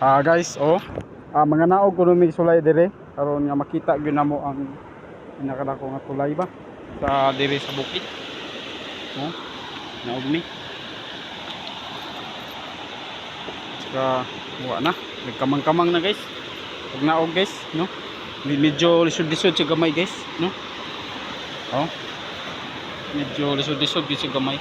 Guys, mga naog kuno mi sulay dire karon nga makita gyud namo ang pinakadako nga tulay ba sa dire sa bukid. Naog mi. Saka wa na, nagkamang-kamang na guys. Pag naog guys, no? Medyo lisod-lisod si gamay guys, no? Medyo lisod-lisod si gamay.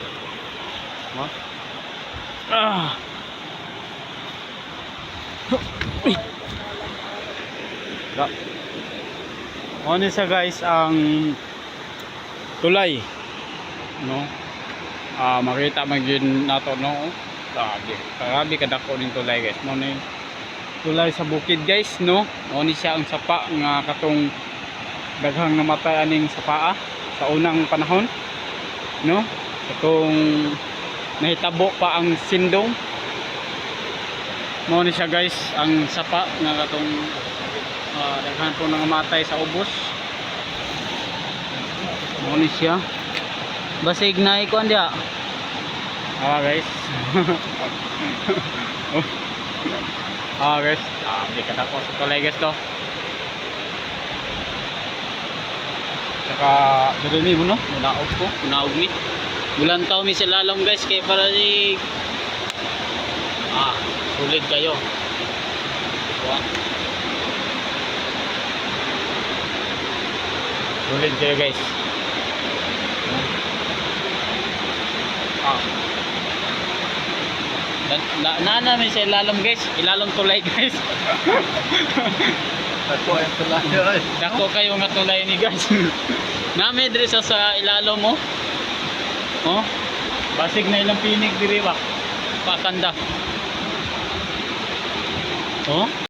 Ano siya guys ang tulay, no? Makita man yun nato, no? Grabe kadako ning tulay guys. Mo ni tulay sa bukid guys, no? Ano siya ang sapa nga katong daghang namatay aning sapa sa unang panahon, no? Katong nahitabo pa ang sindong. Mo ni siya guys ang sapa nga katong daghan po nang matay sa ubos. Mo ni siya basig na ikuan dia. Guys. Guys, di ka tako sa tulay guys to. Saka diri mo no, naog ko, naog mi. Bulantaw mi sa lalom guys kay para di sulit kayo. Sulit kayo guys. Namin sa ilalom guys, ilalom tulay guys. Dako ang tulay. Dako kayo nga tulay ni guys. Nami diri sa ilalom mo. Basig na ilang pinig diri ba. Pakanda.